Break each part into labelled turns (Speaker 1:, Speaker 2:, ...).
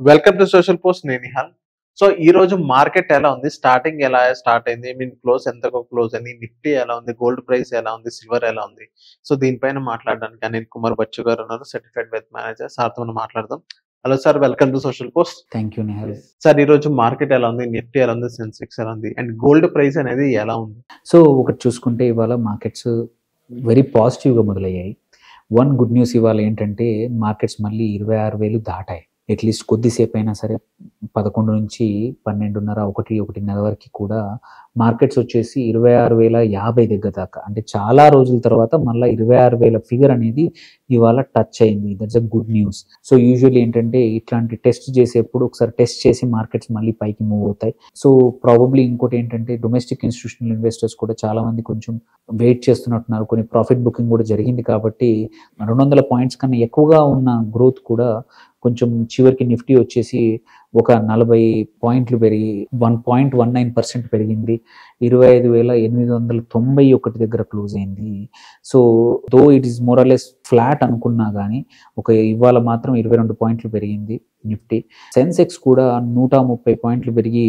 Speaker 1: Welcome to social post. నేను Nihal. So ఈ రోజు మార్కెట్ ఎలా ఉంది? స్టార్టింగ్ ఎలా స్టార్ట్ అయింది? క్లోజ్ ఎంతకు క్లోజ్ అయింది? నిఫ్టీ ఎలా ఉంది? గోల్డ్ ప్రైస్ ఎలా ఉంది? సిల్వర్ ఎలా ఉంది? సో దీనిపైన మాట్లాడడానికి అనిల్ కుమార్ బచ్చు గారు ఉన్నారు, సర్టిఫైడ్ వెల్త్ మేనేజర్. సార్తో మనం మాట్లాడదాం. Hello sir, welcome to social post.
Speaker 2: Thank you Nihal.
Speaker 1: Sir, ఈ రోజు మార్కెట్ ఎలా ఉంది? నిఫ్టీ ఎలా ఉంది? సెన్సెక్స్ ఎలా ఉంది? అండ్ గోల్డ్ ప్రైస్ అనేది ఎలా ఉంది?
Speaker 2: సో ఒకటి చూసుకుంటే ఇవాళ మార్కెట్స్ వెరీ పాజిటివ్గా మొదలయ్యాయి. వన్ గుడ్ న్యూస్ ఇవాళ ఏంటంటే మార్కెట్స్ మళ్ళీ 26,000 దాటాయి. అట్లీస్ట్ కొద్దిసేపు అయినా సరే 11 నుంచి 12:30, 1:30 వరకు కూడా మార్కెట్స్ వచ్చేసి 26,050 దగ్గర దాకా, అంటే చాలా రోజుల తర్వాత మళ్ళీ 26,000 ఫిగర్ అనేది ఇవాళ టచ్ అయింది. That's a good news. So usually ఏంటంటే ఇట్లాంటి టెస్ట్ చేసేప్పుడు ఒకసారి టెస్ట్ చేసి మార్కెట్స్ మళ్ళీ పైకి మూవ్ అవుతాయి. సో ప్రాబబ్లీ ఇంకోటి ఏంటంటే డొమెస్టిక్ ఇన్స్టిట్యూషనల్ ఇన్వెస్టర్స్ కూడా చాలా మంది కొంచెం వెయిట్ చేస్తున్నట్టున్నారు. కొన్ని ప్రాఫిట్ బుకింగ్ కూడా జరిగింది కాబట్టి 200 పాయింట్స్ కన్నా ఎక్కువగా ఉన్న గ్రోత్ కూడా కొంచెం చివరికి నిఫ్టీ వచ్చేసి ఒక 40 పాయింట్లు పెరిగి 1.19% పెరిగింది. 25,891 దగ్గర క్లోజ్ అయింది. So though it is more or less flat అనుకున్నా కానీ ఇవాళ మాత్రం 22 పాయింట్లు పెరిగింది నిఫ్టీ. సెన్సెక్స్ కూడా 130 పాయింట్లు పెరిగి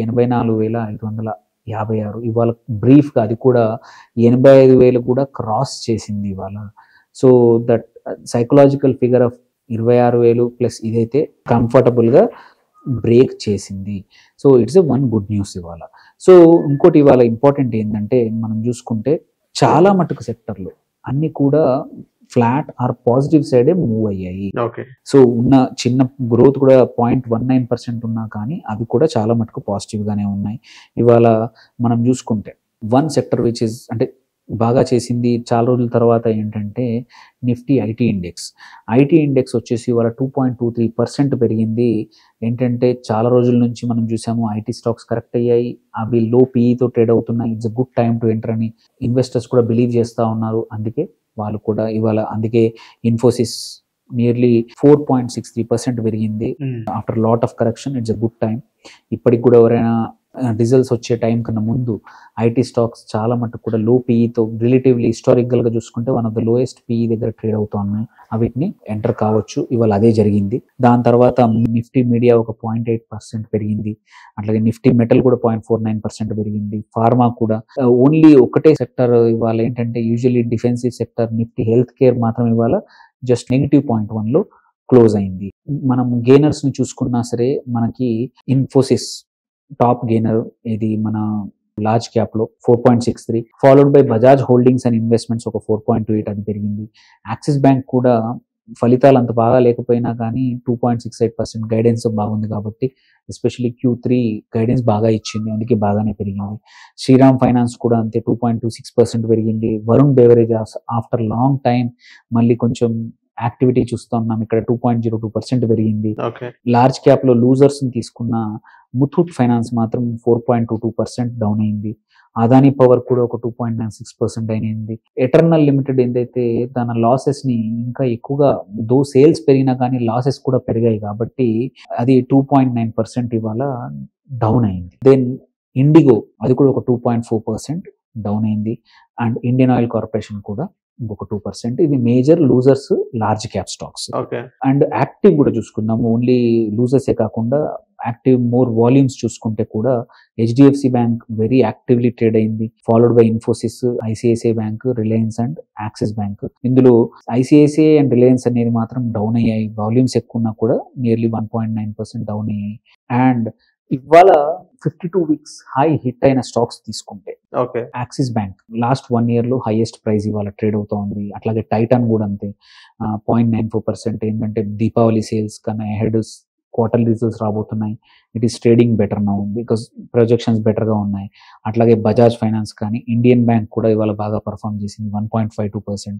Speaker 2: 84,556. ఇవాళ బ్రీఫ్గా అది కూడా 85,000 కూడా క్రాస్ చేసింది ఇవాళ. So that psychological figure of 26,000 plus ఇదైతే కంఫర్టబుల్గా బ్రేక్ చేసింది. So it's a one good news ఇవాళ. సో ఇంకోటి ఇవాళ ఇంపార్టెంట్ ఏంటంటే మనం చూసుకుంటే చాలా మటుకు సెక్టర్లు అన్ని కూడా ఫ్లాట్ ఆర్ పాజిటివ్ సైడే మూవ్ అయ్యాయి. సో ఉన్న చిన్న గ్రోత్ కూడా 0.19% ఉన్నా కానీ అవి కూడా చాలా మటుకు పాజిటివ్గానే ఉన్నాయి. ఇవాళ మనం చూసుకుంటే వన్ సెక్టర్ విచ్ ఇస్ అంటే బాగా చేసింది చాలా రోజుల తర్వాత ఏంటంటే నిఫ్టీ ఐటీ ఇండెక్స్ వచ్చేసి ఇవాళ 2.23% పెరిగింది. ఏంటంటే చాలా రోజుల నుంచి మనం చూసాము ఐటీ స్టాక్స్ కరెక్ట్ అయ్యాయి, అవి లో పీఈతో ట్రేడ్ అవుతున్నాయి. It's a good time to enter అని ఇన్వెస్టర్స్ కూడా బిలీవ్ చేస్తూ ఉన్నారు. అందుకే వాళ్ళు కూడా ఇవాళ ఇన్ఫోసిస్ నియర్లీ 4.63% పెరిగింది after lot of correction. It's a good time. ఇప్పటికి కూడా ఎవరైనా రిజల్ట్స్ వచ్చే టైం కన్నా ముందు ఐటీ స్టాక్స్ చాలా మటుకు కూడా లో పీఈతో రిలేటివ్లీ హిస్టారికల్గా చూసుకుంటే one of the lowest PE దగ్గర ట్రేడ్ అవుతూ ఉన్నాయి. వీటిని ఎంటర్ కావచ్చు. ఇవాళ అదే జరిగింది. దాని తర్వాత నిఫ్టీ మీడియా ఒక 0.8% పెరిగింది. అట్లాగే నిఫ్టీ మెటల్ కూడా 0.49% పెరిగింది. ఫార్మా కూడా ఓన్లీ ఒకటే సెక్టర్ ఇవాళ ఏంటంటే usually defensive sector Nifty health care మాత్రం ఇవాళ జస్ట్ -0.1లో క్లోజ్ అయింది. మనం గెయినర్స్ ని చూసుకున్నా సరే మనకి ఇన్ఫోసిస్ టాప్ గెయినర్, ఇది మన లార్జ్ క్యాప్ లో 4.63, followed by Bajaj holdings and investments ఒక 4.28 అది పెరిగింది. యాక్సిస్ బ్యాంక్ కూడా ఫలితాలు అంత బాగా లేకపోయినా కానీ 2.68% గైడెన్స్ బాగుంది కాబట్టి ఎస్పెషల్లీ Q3 గైడెన్స్ బాగా ఇచ్చింది, అందుకే బాగానే పెరిగింది. శ్రీరామ్ ఫైనాన్స్ కూడా అంతే 2.26% పెరిగింది. Varun beverages after long time మళ్ళీ కొంచెం యాక్టివిటీ చూస్తూ ఉన్నాం, ఇక్కడ 2.02% పెరిగింది. లార్జ్ క్యాప్ లో లూజర్స్ ని తీసుకున్న ముథూట్ ఫైనాన్స్ మాత్రం 4.22% డౌన్ అయింది. అదానీ పవర్ కూడా ఒక 2.96% అయింది. ఎటర్నల్ లిమిటెడ్ ఏదైతే తన లాసెస్ ని ఇంకా ఎక్కువగా సేల్స్ పెరిగినా కానీ లాసెస్ కూడా పెరిగాయి కాబట్టి అది 2.9% ఇవాళ డౌన్ అయింది. దెన్ ఇండిగో అది కూడా ఒక 2.4% డౌన్ అయింది. అండ్ ఇండియన్ ఆయిల్ కార్పొరేషన్ కూడా ఇంకొక 2%. ఇవి major losers large cap stocks. And active కూడా చూసుకుందాము, ఓన్లీ లూజర్సే కాకుండా యాక్టివ్ మోర్ వాల్యూమ్స్ చూసుకుంటే కూడా HDFC bank very actively trade అయింది, followed by Infosys, ICICI bank, Reliance and Axis bank. ఇందులో ICICI అండ్ రిలయన్స్ అనేది మాత్రం డౌన్ అయ్యాయి. వాల్యూమ్స్ ఎక్కువ ఉన్నా కూడా నియర్లీ 1.9% డౌన్ అయ్యాయి. అండ్ ఇవాళ 52 వీక్స్ హై హిట్ అయిన స్టాక్స్ తీసుకుంటే యాక్సిస్ బ్యాంక్ లాస్ట్ 1 year లో హైయెస్ట్ ప్రైస్ ఇవాళ ట్రేడ్ అవుతా ఉంది. అట్లాగే టైటాన్ కూడా అంతే 0.94%. ఏంటంటే దీపావళి సేల్స్ కన్నా అహెడ్ క్వార్టర్లీ రిజల్ట్స్ రాబోతున్నాయి. It is trading better now because projections బెటర్గా ఉన్నాయి. అట్లాగే బజాజ్ ఫైనాన్స్ కానీ ఇండియన్ బ్యాంక్ కూడా ఇవాళ బాగా పర్ఫామ్ చేసింది, 1.52%.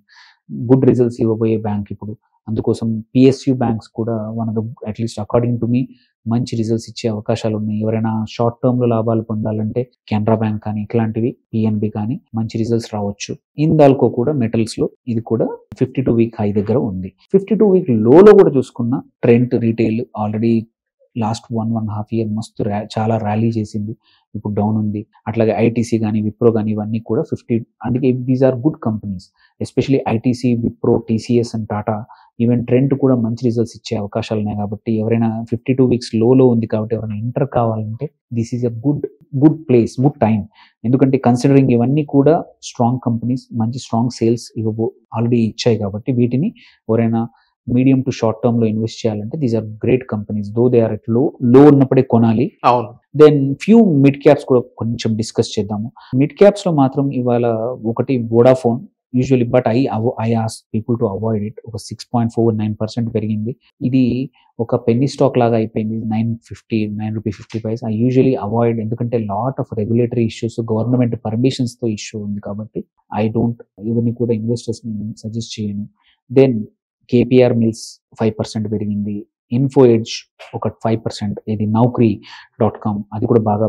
Speaker 2: గుడ్ రిజల్ట్స్ ఇవ్వబోయే బ్యాంక్ ఇప్పుడు. అందుకోసం PSU బ్యాంక్స్ కూడా one of the at least according to me మంచి రిజల్ట్స్ ఇచ్చే అవకాశాలు ఉన్నాయి. ఎవరైనా షార్ట్ టర్మ్ లో లాభాలు పొందాలంటే కెనరా బ్యాంక్ కానీ ఇట్లాంటివి, PNB కానీ మంచి రిజల్ట్స్ రావచ్చు. హిందాల్కో కూడా మెటల్స్ లో ఇది కూడా 52 వీక్ హై దగ్గర ఉంది. 52 వీక్ లోలో కూడా చూసుకున్న Trent retail already last 1.5 year మస్తు చాలా ర్యాలీ చేసింది, ఇప్పుడు డౌన్ ఉంది. అట్లాగే ఐటీసీ కానీ విప్రో కానీ ఇవన్నీ కూడా 50. అందుకే these are good companies, especially ITC, Wipro, TCS and Tata even Trent కూడా మంచి రిజల్ట్స్ ఇచ్చే అవకాశాలు ఉన్నాయి. కాబట్టి ఎవరైనా 52 వీక్స్ లోలో ఉంది కాబట్టి ఎవరైనా ఎంటర్ కావాలంటే this is a good place, good time. ఎందుకంటే కన్సిడరింగ్ ఇవన్నీ కూడా స్ట్రాంగ్ కంపెనీస్, మంచి స్ట్రాంగ్ సేల్స్ ఆల్రెడీ ఇచ్చాయి కాబట్టి వీటిని ఎవరైనా మీడియం టు షార్ట్ టర్మ్ లో ఇన్వెస్ట్ చేయాలంటే these are great companies. Though they are at low ఉన్నప్పుడే కొనాలి.
Speaker 1: అవును.
Speaker 2: దెన్ ఫ్యూ మిడ్ క్యాప్స్ కూడా కొంచెం డిస్కస్ చేద్దాము. మిడ్ క్యాప్స్ లో మాత్రం ఇవాళ ఒకటి Vodafone usually, but I ask people to avoid it. ఒక 6.49% పెరిగింది. ఇది ఒక పెన్నీ స్టాక్ లాగా అయిపోయింది. 9 rupee 50 paise. I usually avoid, ఎందుకంటే lot of regulatory issues, government permissions తో ఇష్యూ ఉంది కాబట్టి ఐ డోంట్ ఇవన్నీ కూడా ఇన్వెస్టర్స్ ని సజెస్ట్ చేయను. దెన్ కేపీఆర్ మిల్స్ 5% పెరిగింది. ఇన్ఫో ఎడ్జ్ ఒక 5%, ఇది Naukri.com అది కూడా బాగా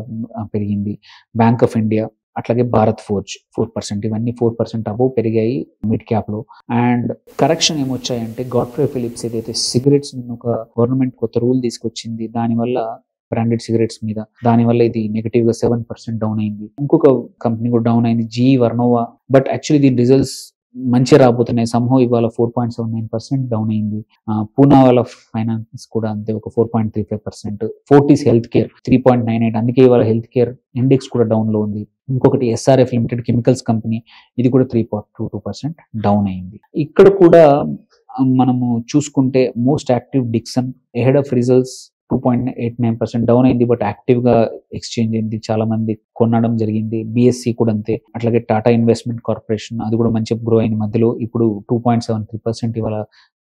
Speaker 2: పెరిగింది. బ్యాంక్ ఆఫ్ ఇండియా, అట్లాగే భారత్ ఫోర్జ్ 4%. ఇవన్నీ 4% అబోవ్ పెరిగాయి మిడ్ క్యాప్ లో. అండ్ కరెక్షన్ ఏమొచ్చాయంటే గాడ్ఫ్రే ఫిలిప్స్ ఏదైతే సిగరెట్స్ నిన్న ఒక గవర్నమెంట్ కొత్త రూల్ తీసుకొచ్చింది, దానివల్ల బ్రాండెడ్ సిగరెట్స్ మీద, దానివల్ల ఇది నెగిటివ్ గా 7% డౌన్ అయింది. ఇంకొక కంపెనీ కూడా డౌన్ అయింది, GE Vernova. బట్ యాక్చువల్లీ దీని రిజల్ట్స్ మంచి రాబోతున్నాయి. సంహో ఇవాళ 4.79% డౌన్ అయింది. పూనావాలా ఫైనాన్స్ కూడా అంతే, ఒక 4.35%. ఫోర్టీస్ హెల్త్ కేర్ 3.98, అందుకే ఇవాళ హెల్త్ కేర్ ఇండెక్స్ కూడా డౌన్ లో ఉంది. ఇంకొకటి SRF లిమిటెడ్ కెమికల్స్ కంపెనీ, ఇది కూడా 3.22% డౌన్ అయింది. ఇక్కడ కూడా మనము చూసుకుంటే most active Dixon ahead of results 2.89% down అయింది. బట్ యాక్టివ్ గా ఎక్స్చేంజ్ అయింది, చాలా మంది కొనడం జరిగింది. BSC కూడా అంతే. అట్లాగే టాటా ఇన్వెస్ట్మెంట్ కార్పొరేషన్ అది కూడా మంచిగా గ్రో అయింది మధ్యలో, ఇప్పుడు 2.73% ఇవాళ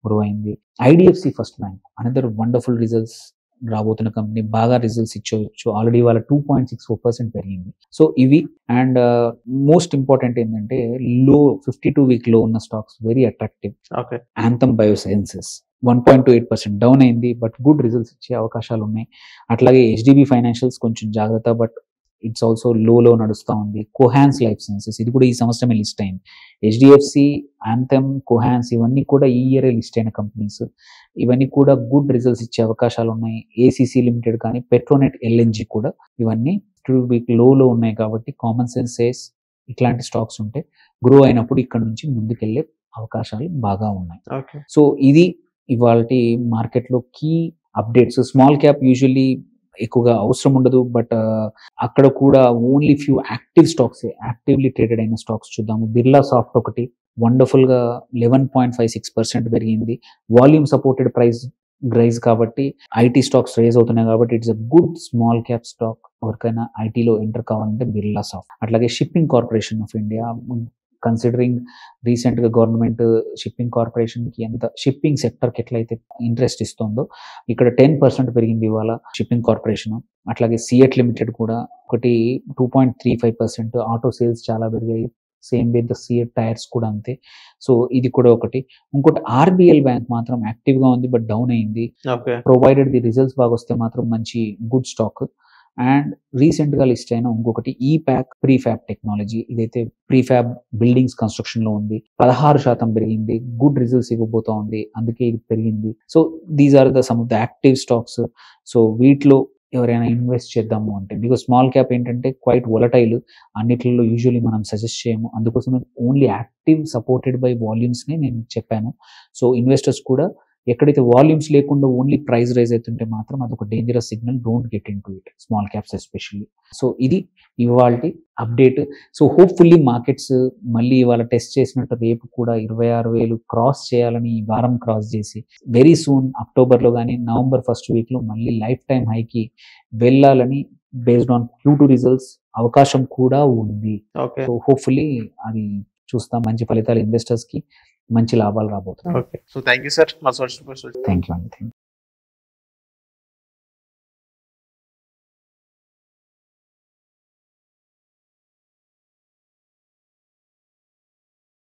Speaker 2: గ్రో అయింది. IDFC first bank another wonderful results రాబోతున్న కంపెనీ, బాగా రిజల్ట్స్ ఇచ్చవచ్చు. ఆల్రెడీ వాళ్ళ 2.64% పెరిగింది. సో ఇవి. అండ్ మోస్ట్ ఇంపార్టెంట్ ఏంటంటే 52 వీక్ లో ఉన్న stocks very attractive. Anthem biosciences 1.28% down అయింది, బట్ గుడ్ రిజల్ట్స్ ఇచ్చే అవకాశాలు ఉన్నాయి. అట్లాగే HDB ఫైనాన్షియల్స్ కొంచెం జాగ్రత్త, బట్ ఇట్స్ ఆల్సో లో నడుస్తూ ఉంది. కోహాన్స్ లైఫ్ సైన్సెస్ ఇది కూడా ఈ సంవత్సరమే లిస్ట్ అయింది. HDFC, ఆంథమ్, కోహాన్స్ ఇవన్నీ కూడా ఈ ఇయరే లిస్ట్ అయిన కంపెనీస్. ఇవన్నీ కూడా గుడ్ రిజల్ట్స్ ఇచ్చే అవకాశాలు ఉన్నాయి. ACC లిమిటెడ్ కానీ, పెట్రోనెట్ LNG కూడా ఇవన్నీ 2 వీక్ లో ఉన్నాయి కాబట్టి కామన్ సెన్స్ సేస్ ఇట్లాంటి స్టాక్స్ ఉంటే గ్రో అయినప్పుడు ఇక్కడ నుంచి ముందుకెళ్లే అవకాశాలు బాగా ఉన్నాయి. సో ఇది ఇవాల్టి మార్కెట్ లో key updates. Small cap usually ఎక్కువగా అవసరం ఉండదు, బట్ అక్కడ కూడా only few active stocks, actively traded అయిన స్టాక్స్ చూద్దాము. బిర్లా సాఫ్ట్ ఒకటి వండర్ఫుల్ గా 11.56% పెరిగింది. వాల్యూమ్ సపోర్టెడ్ ప్రైస్ కాబట్టి ఐటీ స్టాక్స్ రేజ్ అవుతున్నాయి కాబట్టి it's a good small cap stock. ఎవరికైనా ఐటీలో ఎంటర్ కావాలంటే బిర్లా సాఫ్ట్. అట్లాగే shipping corporation of India, considering recent గా గవర్నమెంట్ షిప్పింగ్ కార్పొరేషన్ కి ఎంత షిప్పింగ్ సెక్టర్ కి ఎట్లయితే ఇంట్రెస్ట్ ఇస్తుందో ఇక్కడ 10% పెరిగింది ఇవాళ షిప్పింగ్ కార్పొరేషన్. అట్లాగే సిఎట్ లిమిటెడ్ కూడా ఒకటి 2.35%. ఆటో సేల్స్ చాలా పెరిగాయి. సేమ్ విత్ సిఎట్ టైర్స్ కూడా అంతే. సో ఇది కూడా ఒకటి. ఇంకోటి RBL బ్యాంక్ మాత్రం యాక్టివ్ గా ఉంది, బట్ డౌన్ అయింది. ప్రొవైడెడ్ ది రిజల్ట్స్ బాగా వస్తే మాత్రం మంచి గుడ్ స్టాక్. అండ్ రీసెంట్ గా లిస్ట్ అయిన ఇంకొకటి ఈప్యాక్ ప్రీఫ్యాబ్ టెక్నాలజీ, ఇదైతే ప్రీఫ్యాబ్ బిల్డింగ్స్ కన్స్ట్రక్షన్ లో ఉంది. 16% పెరిగింది. గుడ్ రిజల్ట్స్ ఇవ్వబోతా ఉంది, అందుకే ఇది పెరిగింది. So these are some of the active stocks. So వీటిలో ఎవరైనా ఇన్వెస్ట్ చేద్దాము అంటే, బికాస్ స్మాల్ క్యాప్ ఏంటంటే క్వైట్ వొలటైల్, అన్నిట్లలో యూజువల్లీ మనం సజెస్ట్ చేయము. అందుకోసమే only active supported by volumes ని నేను చెప్పాను. సో ఇన్వెస్టర్స్ కూడా ఎక్కడైతే వాల్యూమ్స్ లేకుండా ఓన్లీ ప్రైస్ రైజ్ అవుతుంటే మాత్రం అదొక dangerous signal. Don't get in to it, small caps especially. So ఇది ఇవాల్టి అప్డేట్. సో హోప్ఫుల్లీ మార్కెట్స్ మళ్ళీ ఇవాళ టెస్ట్ చేసినట్టు రేపు కూడా 26,000 క్రాస్ చేయాలని, ఈ వారం క్రాస్ చేసి వెరీ సూన్ అక్టోబర్ లో కానీ నవంబర్ ఫస్ట్ వీక్ లో మళ్ళీ లైఫ్ టైం హైకి వెళ్ళాలని బేస్డ్ ఆన్ Q2 రిజల్ట్స్ అవకాశం కూడా ఉంది. సో హోప్ఫుల్లీ అది చూస్తాం. మంచి ఫలితాలు ఇన్వెస్టర్స్ కి, మంచి లాభాలు రాబోతున్నాయి.
Speaker 1: So thank you sir.
Speaker 2: Thank you అండి.